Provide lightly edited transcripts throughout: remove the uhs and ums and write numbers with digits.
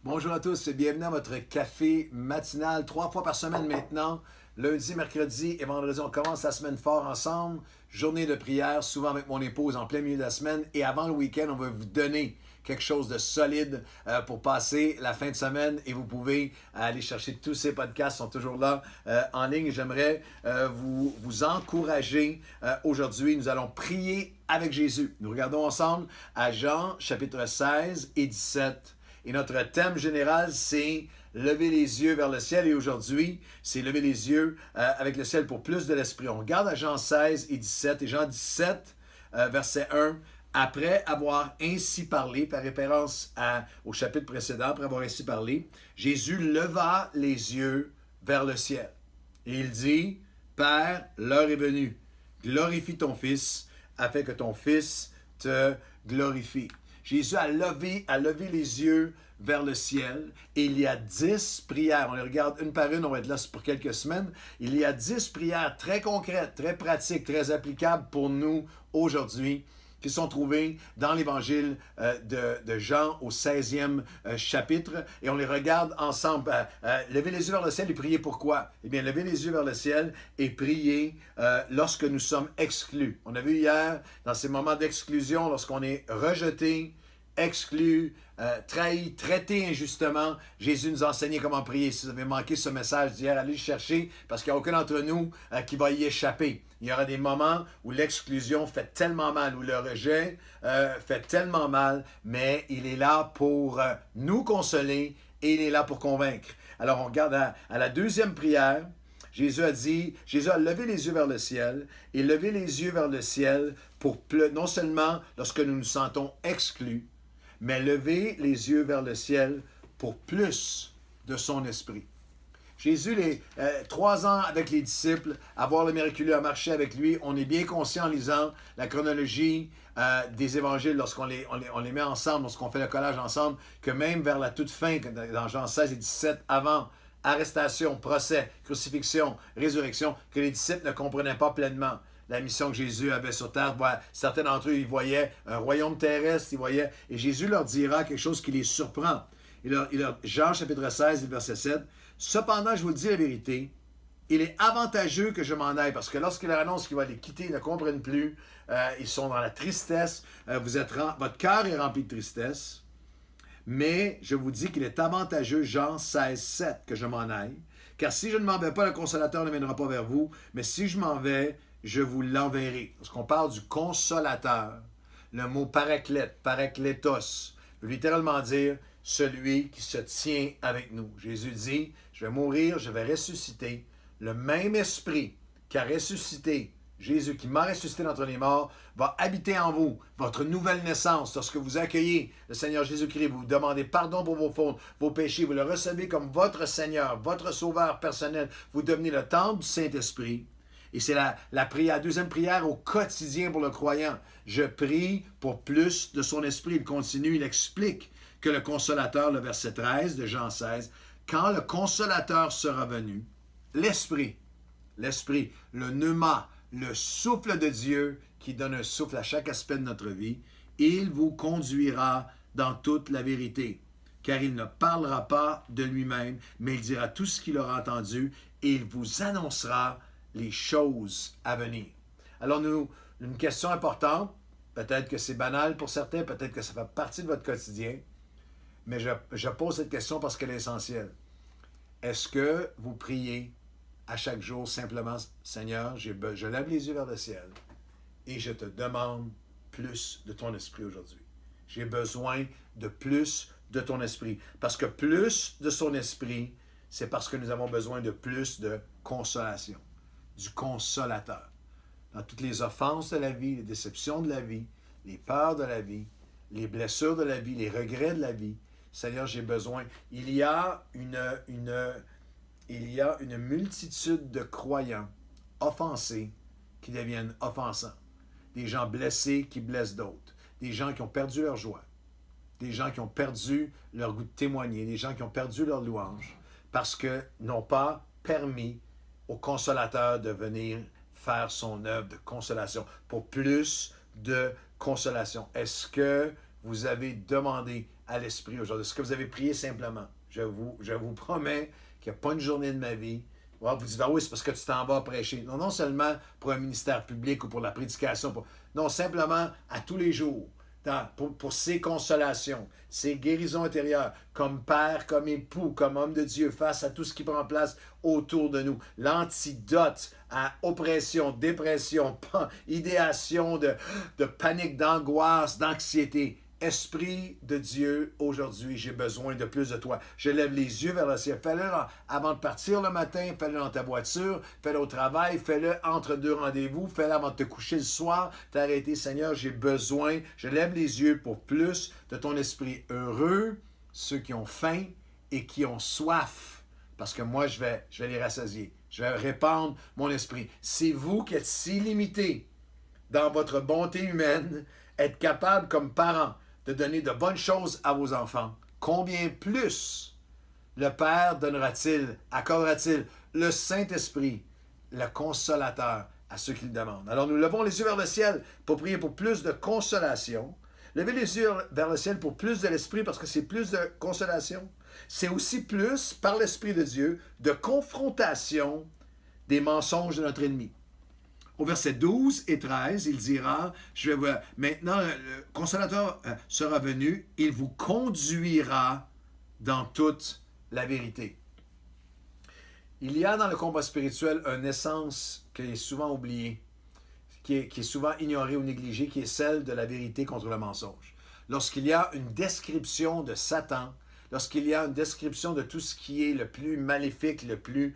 Bonjour à tous et bienvenue à votre café matinal, 3 fois par semaine maintenant. Lundi, mercredi et vendredi, on commence la semaine fort ensemble. Journée de prière, souvent avec mon épouse en plein milieu de la semaine. Et avant le week-end, on va vous donner quelque chose de solide pour passer la fin de semaine. Et vous pouvez aller chercher tous ces podcasts, sont toujours là en ligne. J'aimerais vous encourager aujourd'hui. Nous allons prier avec Jésus. Nous regardons ensemble à Jean chapitre 16 et 17. Et notre thème général, c'est lever les yeux vers le ciel. Et aujourd'hui, c'est lever les yeux avec le ciel pour plus de l'esprit. On regarde à Jean 16 et 17. Et Jean 17, verset 1. Après avoir ainsi parlé, par référence au chapitre précédent, après avoir ainsi parlé, Jésus leva les yeux vers le ciel. Et il dit, Père, l'heure est venue. Glorifie ton Fils, afin que ton Fils te glorifie. Jésus a levé les yeux vers le ciel et il y a 10 prières. On les regarde une par une, on va être là pour quelques semaines. Il y a 10 prières très concrètes, très pratiques, très applicables pour nous aujourd'hui qui sont trouvées dans l'évangile de Jean au 16e chapitre. Et on les regarde ensemble. Lever les yeux vers le ciel et prier pourquoi? Eh bien, lever les yeux vers le ciel et prier lorsque nous sommes exclus. On a vu hier, dans ces moments d'exclusion, lorsqu'on est rejeté, exclu, trahi, traité injustement, Jésus nous a enseigné comment prier. Si vous avez manqué ce message d'hier, allez le chercher parce qu'il n'y a aucun d'entre nous qui va y échapper. Il y aura des moments où l'exclusion fait tellement mal, où le rejet fait tellement mal, mais il est là pour nous consoler et il est là pour convaincre. Alors on regarde à la deuxième prière. Jésus a levé les yeux vers le ciel et levé les yeux vers le ciel pour non seulement lorsque nous nous sentons exclus, mais lever les yeux vers le ciel pour plus de son esprit. Jésus, les 3 ans avec les disciples, à voir le miraculeux, à marcher avec lui, on est bien conscient en lisant la chronologie des évangiles, lorsqu'on les met ensemble, lorsqu'on fait le collage ensemble, que même vers la toute fin, dans Jean 16 et 17, avant arrestation, procès, crucifixion, résurrection, que les disciples ne comprenaient pas pleinement la mission que Jésus avait sur terre. Certains d'entre eux, ils voyaient un royaume terrestre, ils voyaient, et Jésus leur dira quelque chose qui les surprend. Jean chapitre 16, verset 7, « Cependant, je vous dis la vérité, il est avantageux que je m'en aille, parce que lorsqu'il leur annonce qu'il va les quitter, ils ne comprennent plus, ils sont dans la tristesse, votre cœur est rempli de tristesse, mais je vous dis qu'il est avantageux, Jean 16, 7, que je m'en aille, car si je ne m'en vais pas, le consolateur ne viendra pas vers vous, mais si je m'en vais, je vous l'enverrai. » Lorsqu'on parle du consolateur, le mot paraclète, paraklétos, veut littéralement dire celui qui se tient avec nous. Jésus dit, je vais mourir, je vais ressusciter. Le même esprit qui a ressuscité Jésus, qui m'a ressuscité d'entre les morts, va habiter en vous. Votre nouvelle naissance, lorsque vous accueillez le Seigneur Jésus-Christ, vous demandez pardon pour vos fautes, vos péchés, vous le recevez comme votre Seigneur, votre Sauveur personnel, vous devenez le temple du Saint-Esprit. Et c'est la prière, deuxième prière au quotidien pour le croyant. Je prie pour plus de son esprit. Il continue, il explique que le consolateur, le verset 13 de Jean 16, quand le consolateur sera venu, l'esprit, le pneuma, le souffle de Dieu qui donne un souffle à chaque aspect de notre vie, il vous conduira dans toute la vérité. Car il ne parlera pas de lui-même, mais il dira tout ce qu'il aura entendu et il vous annoncera les choses à venir. Alors, une question importante, peut-être que c'est banal pour certains, peut-être que ça fait partie de votre quotidien, mais je pose cette question parce qu'elle est essentielle. Est-ce que vous priez à chaque jour simplement, Seigneur, je lève les yeux vers le ciel et je te demande plus de ton esprit aujourd'hui. J'ai besoin de plus de ton esprit. Parce que plus de son esprit, c'est parce que nous avons besoin de plus de consolation, du consolateur. Dans toutes les offenses de la vie, les déceptions de la vie, les peurs de la vie, les blessures de la vie, les regrets de la vie, Seigneur, j'ai besoin. Il y a une multitude de croyants offensés qui deviennent offensants. Des gens blessés qui blessent d'autres. Des gens qui ont perdu leur joie. Des gens qui ont perdu leur goût de témoigner. Des gens qui ont perdu leur louange parce qu'ils n'ont pas permis au consolateur de venir faire son œuvre de consolation pour plus de consolation. Est-ce que vous avez demandé à l'Esprit aujourd'hui? Est-ce que vous avez prié simplement? Je vous promets qu'il n'y a pas une journée de ma vie. Vous dites, ah oui, c'est parce que tu t'en vas prêcher. Non, non seulement pour un ministère public ou pour la prédication. Non, simplement à tous les jours. Pour ses consolations, ses guérisons intérieures, comme père, comme époux, comme homme de Dieu, face à tout ce qui prend place autour de nous. L'antidote à oppression, dépression, idéation de panique, d'angoisse, d'anxiété. Esprit de Dieu, aujourd'hui, j'ai besoin de plus de toi. Je lève les yeux vers le ciel. Fais-le avant de partir le matin, fais-le dans ta voiture, fais-le au travail, fais-le entre deux rendez-vous, fais-le avant de te coucher le soir. T'as arrêté, Seigneur, j'ai besoin. Je lève les yeux pour plus de ton esprit. Heureux ceux qui ont faim et qui ont soif, parce que moi, je vais les rassasier. Je vais répandre mon esprit. C'est vous qui êtes si limités dans votre bonté humaine, être capable comme parents de donner de bonnes choses à vos enfants. Combien plus le Père donnera-t-il, accordera-t-il le Saint-Esprit, le consolateur, à ceux qui le demandent. Alors nous levons les yeux vers le ciel pour prier pour plus de consolation. Levez les yeux vers le ciel pour plus de l'Esprit parce que c'est plus de consolation. C'est aussi plus, par l'Esprit de Dieu, de confrontation des mensonges de notre ennemi. Au verset 12 et 13, il dira, maintenant le consolateur sera venu, il vous conduira dans toute la vérité. Il y a dans le combat spirituel une essence qui est souvent oubliée, qui est souvent ignorée ou négligée, qui est celle de la vérité contre le mensonge. Lorsqu'il y a une description de Satan, lorsqu'il y a une description de tout ce qui est le plus maléfique, le plus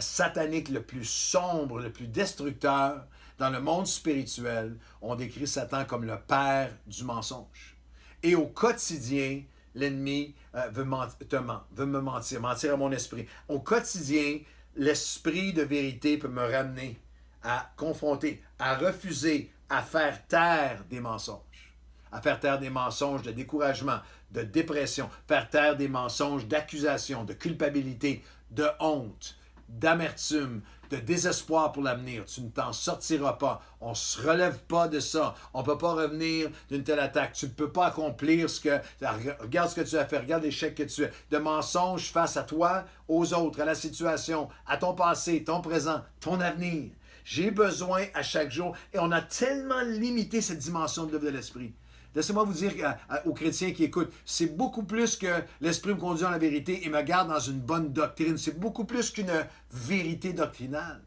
satanique, le plus sombre, le plus destructeur, dans le monde spirituel, on décrit Satan comme le père du mensonge. Et au quotidien, l'ennemi veut me mentir à mon esprit. Au quotidien, l'esprit de vérité peut me ramener à confronter, à refuser, à faire taire des mensonges. À faire taire des mensonges de découragement, de dépression, faire taire des mensonges d'accusation, de culpabilité, de honte, d'amertume, de désespoir pour l'avenir. Tu ne t'en sortiras pas. On ne se relève pas de ça. On ne peut pas revenir d'une telle attaque. Tu ne peux pas accomplir ce que... Regarde ce que tu as fait. Regarde l'échec que tu as. De mensonges face à toi, aux autres, à la situation, à ton passé, ton présent, ton avenir. J'ai besoin à chaque jour. Et on a tellement limité cette dimension de l'œuvre de l'esprit. Laissez-moi vous dire aux chrétiens qui écoutent, c'est beaucoup plus que l'Esprit me conduit dans la vérité et me garde dans une bonne doctrine. C'est beaucoup plus qu'une vérité doctrinale.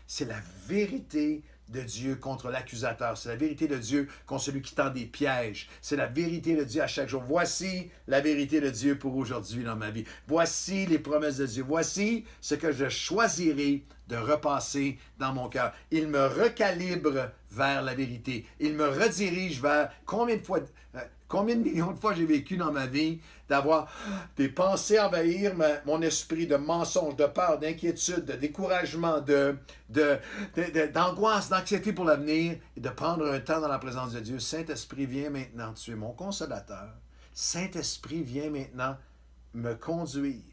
C'est la vérité de Dieu contre l'accusateur. C'est la vérité de Dieu contre celui qui tend des pièges. C'est la vérité de Dieu à chaque jour. Voici la vérité de Dieu pour aujourd'hui dans ma vie. Voici les promesses de Dieu. Voici ce que je choisirai de repasser dans mon cœur. Il me recalibre vers la vérité. Il me redirige vers combien de millions de fois j'ai vécu dans ma vie d'avoir des pensées envahir mon esprit de mensonge, de peur, d'inquiétude, de découragement, d'angoisse, d'anxiété pour l'avenir et de prendre un temps dans la présence de Dieu. Saint-Esprit, viens maintenant, tu es mon consolateur. Saint-Esprit, viens maintenant me conduire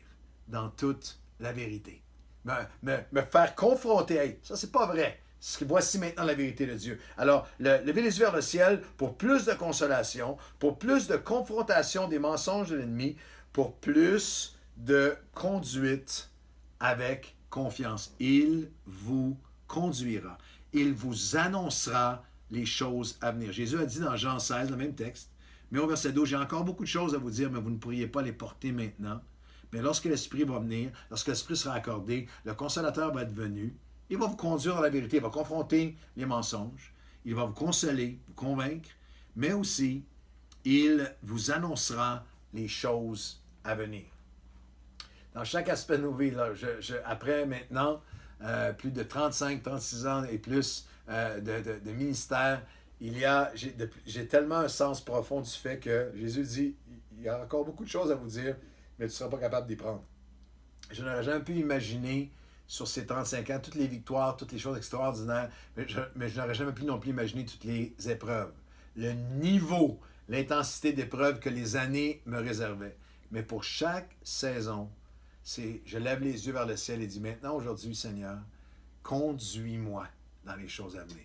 dans toute la vérité. Me faire confronter. Hey, ça, c'est pas vrai. Voici maintenant la vérité de Dieu. Alors, levez les yeux vers le ciel pour plus de consolation, pour plus de confrontation des mensonges de l'ennemi, pour plus de conduite avec confiance. Il vous conduira. Il vous annoncera les choses à venir. Jésus a dit dans Jean 16, le même texte, mais au verset 12, j'ai encore beaucoup de choses à vous dire, mais vous ne pourriez pas les porter maintenant. Mais lorsque l'Esprit va venir, lorsque l'Esprit sera accordé, le consolateur va être venu, il va vous conduire dans la vérité, il va confronter les mensonges, il va vous consoler, vous convaincre, mais aussi, il vous annoncera les choses à venir. Dans chaque aspect de nos vies, là, après maintenant, plus de 35, 36 ans et plus de ministère, j'ai tellement un sens profond du fait que Jésus dit, il y a encore beaucoup de choses à vous dire, mais tu ne seras pas capable d'y prendre. Je n'aurais jamais pu imaginer sur ces 35 ans toutes les victoires, toutes les choses extraordinaires, mais je n'aurais jamais pu non plus imaginer toutes les épreuves. Le niveau, l'intensité d'épreuves que les années me réservaient. Mais pour chaque saison, je lève les yeux vers le ciel et dis maintenant, aujourd'hui, Seigneur, conduis-moi dans les choses à venir.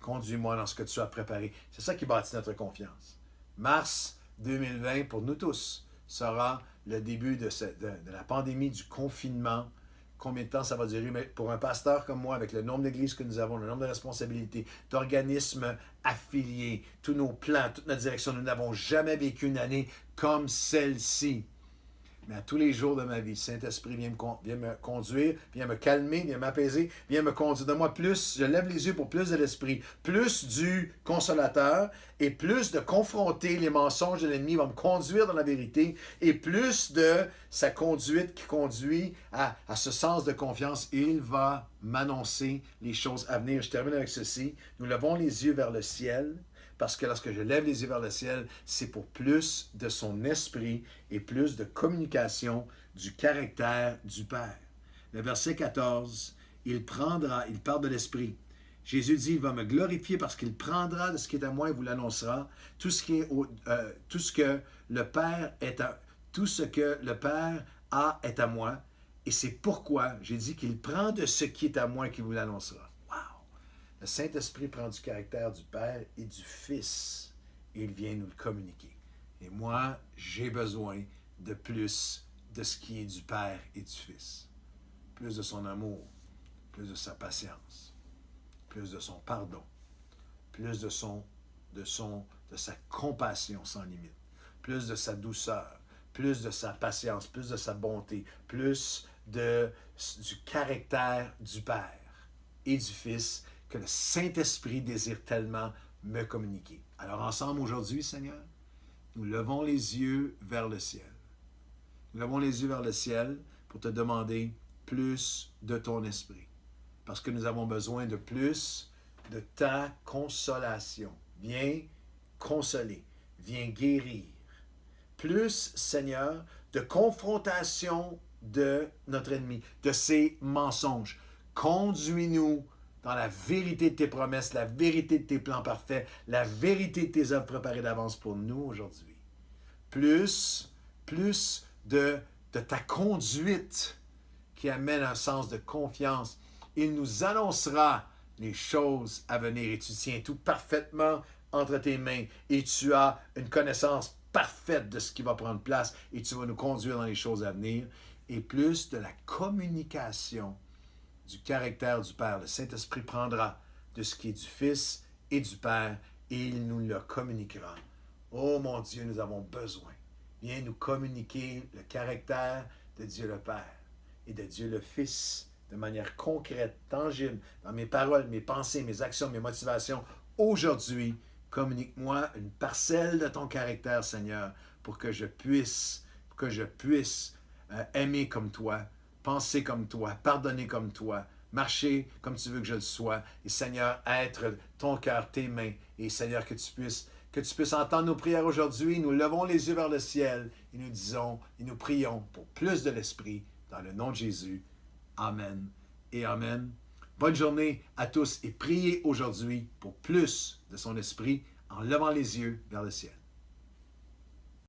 Conduis-moi dans ce que tu as préparé. C'est ça qui bâtit notre confiance. Mars 2020, pour nous tous, sera le début de la pandémie, du confinement. Combien de temps ça va durer? Mais pour un pasteur comme moi, avec le nombre d'églises que nous avons, le nombre de responsabilités, d'organismes affiliés, tous nos plans, toute notre direction, nous n'avons jamais vécu une année comme celle-ci. Mais à tous les jours de ma vie, Saint-Esprit vient me conduire, vient me calmer, vient m'apaiser, vient me conduire. Donne-moi plus, je lève les yeux pour plus de l'Esprit, plus du consolateur et plus de confronter les mensonges de l'ennemi, va me conduire dans la vérité et plus de sa conduite qui conduit à ce sens de confiance. Il va m'annoncer les choses à venir. Je termine avec ceci. Nous levons les yeux vers le ciel. Parce que lorsque je lève les yeux vers le ciel, c'est pour plus de son esprit et plus de communication du caractère du Père. Le verset 14, il parle de l'esprit. Jésus dit, il va me glorifier parce qu'il prendra de ce qui est à moi et vous l'annoncera. Tout ce que le Père a est à moi. Et c'est pourquoi j'ai dit qu'il prend de ce qui est à moi et qu'il vous l'annoncera. Le Saint-Esprit prend du caractère du Père et du Fils et il vient nous le communiquer. Et moi, j'ai besoin de plus de ce qui est du Père et du Fils. Plus de son amour, plus de sa patience, plus de son pardon, plus de sa compassion sans limite, plus de sa douceur, plus de sa patience, plus de sa bonté, plus du caractère du Père et du Fils que le Saint-Esprit désire tellement me communiquer. Alors ensemble aujourd'hui, Seigneur, nous levons les yeux vers le ciel. Nous levons les yeux vers le ciel pour te demander plus de ton esprit. Parce que nous avons besoin de plus de ta consolation. Viens consoler, viens guérir. Plus, Seigneur, de confrontation de notre ennemi, de ses mensonges. Conduis-nous dans la vérité de tes promesses, la vérité de tes plans parfaits, la vérité de tes œuvres préparées d'avance pour nous aujourd'hui. Plus de ta conduite qui amène un sens de confiance. Il nous annoncera les choses à venir et tu tiens tout parfaitement entre tes mains et tu as une connaissance parfaite de ce qui va prendre place et tu vas nous conduire dans les choses à venir et plus de la communication du caractère du Père. Le Saint-Esprit prendra de ce qui est du Fils et du Père et il nous le communiquera. Oh mon Dieu, nous avons besoin. Viens nous communiquer le caractère de Dieu le Père et de Dieu le Fils de manière concrète, tangible, dans mes paroles, mes pensées, mes actions, mes motivations. Aujourd'hui, communique-moi une parcelle de ton caractère, Seigneur, pour que je puisse aimer comme toi, penser comme toi, pardonner comme toi, marcher comme tu veux que je le sois. Et Seigneur, être ton cœur, tes mains. Et Seigneur, que tu puisses entendre nos prières aujourd'hui. Nous levons les yeux vers le ciel et nous disons et nous prions pour plus de l'Esprit dans le nom de Jésus. Amen et Amen. Bonne journée à tous et priez aujourd'hui pour plus de son Esprit en levant les yeux vers le ciel.